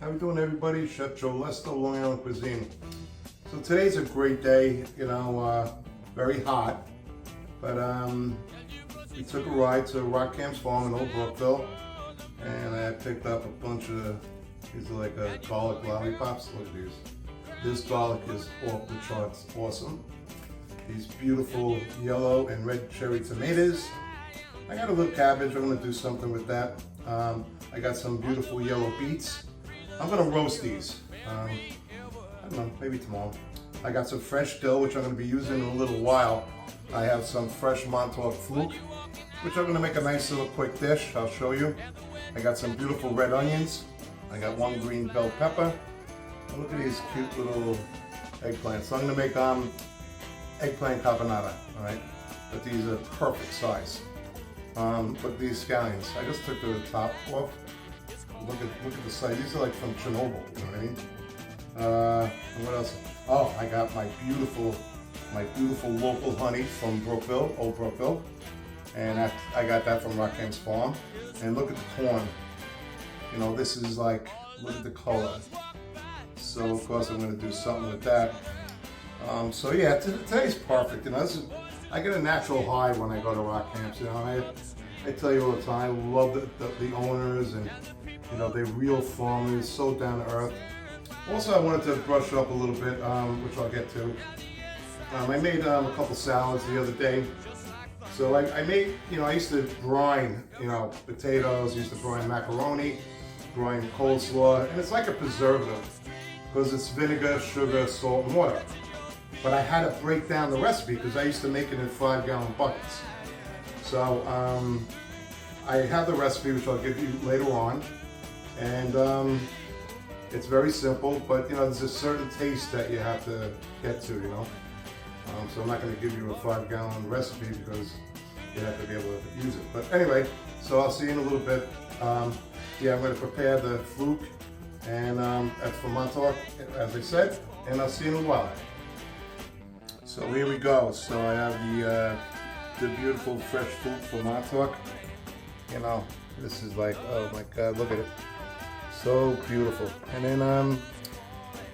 How we doing, everybody? Chef Joe Lester, Long Island Cuisine. So today's a great day, very hot, but we took a ride to Rock Camp's farm in Old Brookville, and I picked up a bunch of, these are like garlic lollipops. Look at these. This garlic is off the charts awesome. These beautiful yellow and red cherry tomatoes. I got a little cabbage, I'm gonna do something with that. I got some beautiful yellow beets. I'm gonna roast these. I don't know, maybe tomorrow. I got some fresh dill, which I'm gonna be using in a little while. I have some fresh MONTAUK Fluke, which I'm gonna make a nice little quick dish. I'll show you. I got some beautiful red onions. I got one green bell pepper. And look at these cute little eggplants. So I'm gonna make eggplant carbonara, all right? But these are perfect size. But these scallions, I just took the top off. Look at the size. These are like from Chernobyl, you know what I mean? And what else? Oh, I got my beautiful local honey from Brookville, Old Brookville, and I got that from Rock Camp's farm. And look at the corn. You know, this is like, look at the color. So of course I'm going to do something with that. So yeah, today's perfect. You know, I get a natural high when I go to Rock Camps. You know, I tell you all the time, I love the owners, and you know, they're real farmers, so down to earth. Also, I wanted to brush up a little bit, which I'll get to. I made a couple salads the other day. So I made, I used to brine, potatoes, used to brine macaroni, brine coleslaw, and it's like a preservative because it's vinegar, sugar, salt, and water. But I had to break down the recipe because I used to make it in 5-gallon buckets. So I have the recipe, which I'll give you later on. And it's very simple, but there's a certain taste that you have to get to, so I'm not going to give you a 5-gallon recipe because you have to be able to use it. But anyway, so I'll see you in a little bit. Yeah, I'm going to prepare the Fluke, and that's from MONTAUK, as I said, and I'll see you in a while. So here we go. So I have the beautiful fresh Fluke from MONTAUK. This is like, oh my God, look at it. So beautiful. And then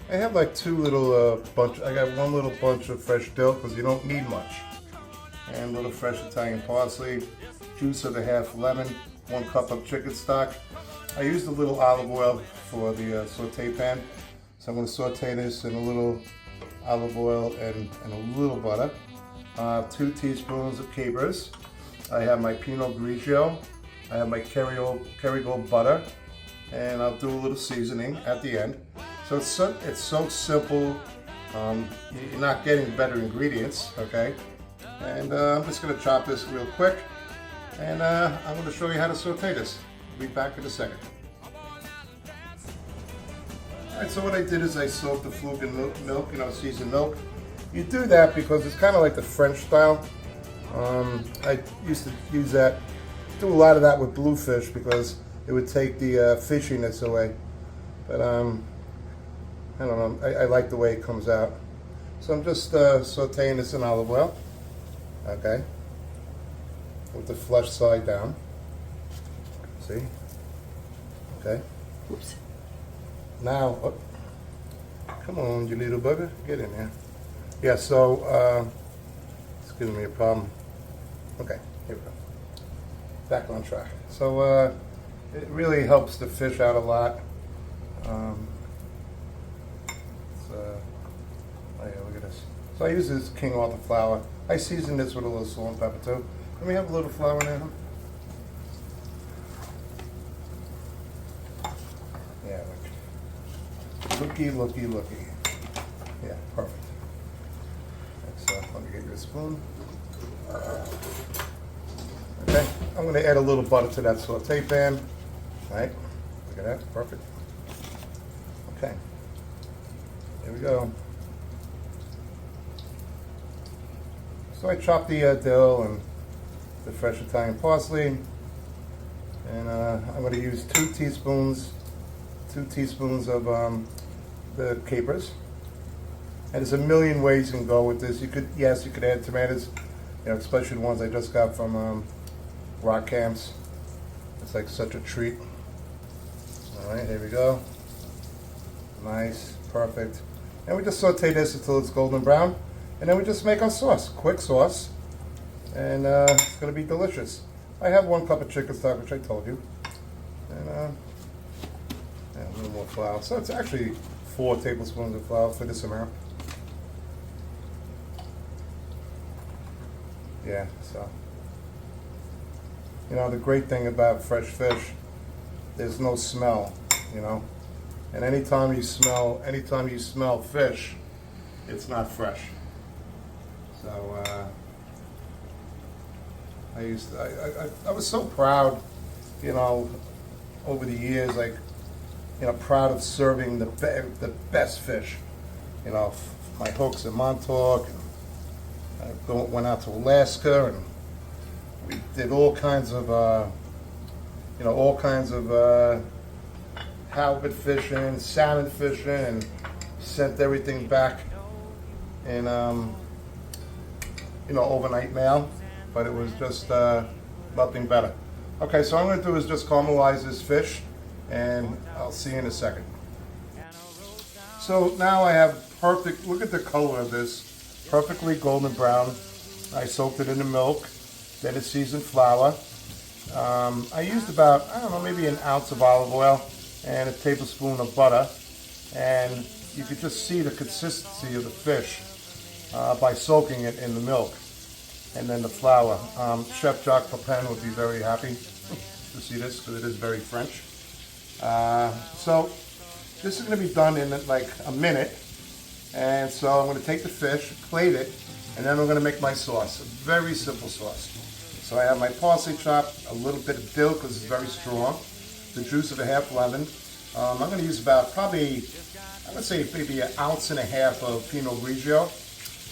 I have like two little I got one little bunch of fresh dill because you don't need much. And a little fresh Italian parsley, juice of a half lemon, 1 cup of chicken stock. I used a little olive oil for the saute pan. So I'm going to saute this in a little olive oil and a little butter. 2 teaspoons of capers. I have my Pinot Grigio. I have my Kerrygold butter. And I'll do a little seasoning at the end. So it's so simple. You're not getting better ingredients, okay? And I'm just going to chop this real quick, and I'm going to show you how to saute this. I'll be back in a second. All right, so what I did is I soaked the Fluke in milk, seasoned milk. You do that because it's kind of like the French style. I used to use that, do a lot of that with bluefish because it would take the fishiness away. But I don't know, I like the way it comes out. So I'm just sauteing this in olive oil, okay, with the flesh side down. See? Okay. Oops. Now, oh, come on, you little bugger, get in there. Yeah, so it's giving me a problem. Okay, here we go. Back on track. So it really helps the fish out a lot. Oh yeah, look at this. So I use this King Arthur flour. I season this with a little salt and pepper too. Can we have a little flour in there? Huh? Yeah, look. Looky. Yeah, perfect. So let me get you a spoon. Okay, I'm going to add a little butter to that saute pan. Right, look at that, perfect. Okay, here we go. So I chopped the dill and the fresh Italian parsley, and I'm going to use 2 teaspoons of the capers. And there's a million ways you can go with this. You could add tomatoes, especially the ones I just got from Rock Camps. It's like such a treat. All right, here we go. Nice, perfect. And we just saute this until it's golden brown. And then we just make our sauce, quick sauce. And it's gonna be delicious. I have 1 cup of chicken stock, which I told you. And a little more flour. So it's actually 4 tablespoons of flour for this amount. Yeah, so. You know, the great thing about fresh fish, there's no smell, you know. And anytime you smell fish, it's not fresh. So I was so proud, you know, over the years, like, you know, proud of serving the best fish. You know, my hooks in Montauk, and I went out to Alaska, and we did all kinds of, you know, halibut fishing, salmon fishing, and sent everything back in, you know, overnight mail. But it was just nothing better. Okay, so what I'm going to do is just caramelize this fish, and I'll see you in a second. So now I have perfect, look at the color of this, perfectly golden brown. I soaked it in the milk, then it's seasoned flour. I used about, I don't know, maybe an ounce of olive oil and a tablespoon of butter. And you could just see the consistency of the fish by soaking it in the milk. And then the flour. Chef Jacques Pepin would be very happy to see this because it is very French. So this is going to be done in like a minute. And so I'm going to take the fish, plate it, and then I'm going to make my sauce. A very simple sauce. So I have my parsley chopped, a little bit of dill because it's very strong, the juice of a half lemon. I'm going to use about probably, I'm going to say maybe 1.5 ounces of Pinot Grigio,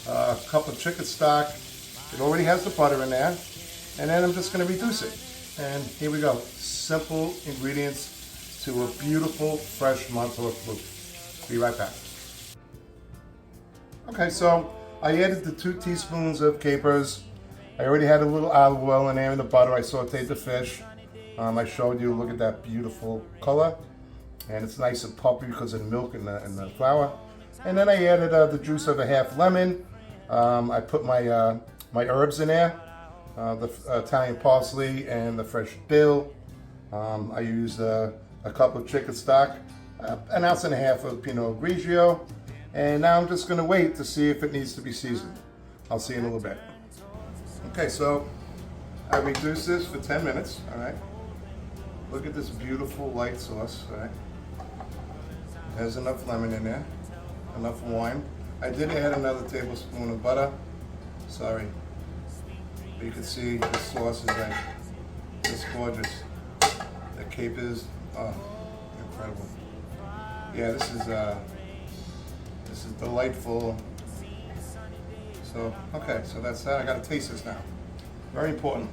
a cup of chicken stock. It already has the butter in there. And then I'm just going to reduce it. And here we go. Simple ingredients to a beautiful, fresh Montauk Fluke. Be right back. Okay, so I added the 2 teaspoons of capers. I already had a little olive oil in there and the butter. I sauteed the fish. I showed you, look at that beautiful color. And it's nice and puffy because of the milk and the flour. And then I added the juice of a half lemon. I put my my herbs in there, the Italian parsley and the fresh dill. I used a cup of chicken stock, 1.5 ounces of Pinot Grigio. And now I'm just going to wait to see if it needs to be seasoned. I'll see you in a little bit. Okay, so I reduced this for 10 minutes, all right? Look at this beautiful light sauce, all right? There's enough lemon in there, enough wine. I did add another tablespoon of butter. Sorry. But you can see the sauce is like just gorgeous. The capers, oh, incredible. Yeah, this is delightful. So, okay, so that's that. I gotta taste this now. Very important.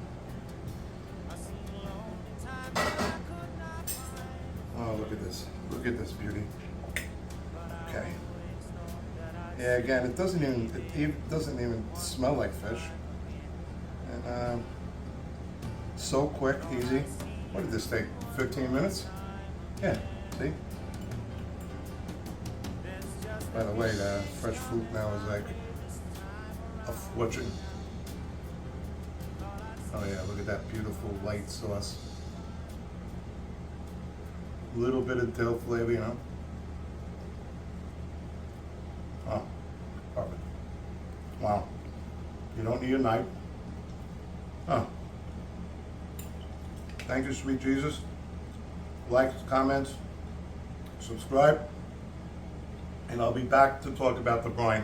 Oh, look at this. Look at this beauty. Okay. Yeah, again, it doesn't even smell like fish. And so quick, easy. What did this take? 15 minutes? Yeah, see? By the way, the fresh fruit now is like a fortune. Oh yeah, look at that beautiful light sauce. A little bit of dill flavor, you know. Oh, perfect. Wow. You don't need a knife. Huh. Thank you, sweet Jesus. Like, comment, subscribe, and I'll be back to talk about the brine.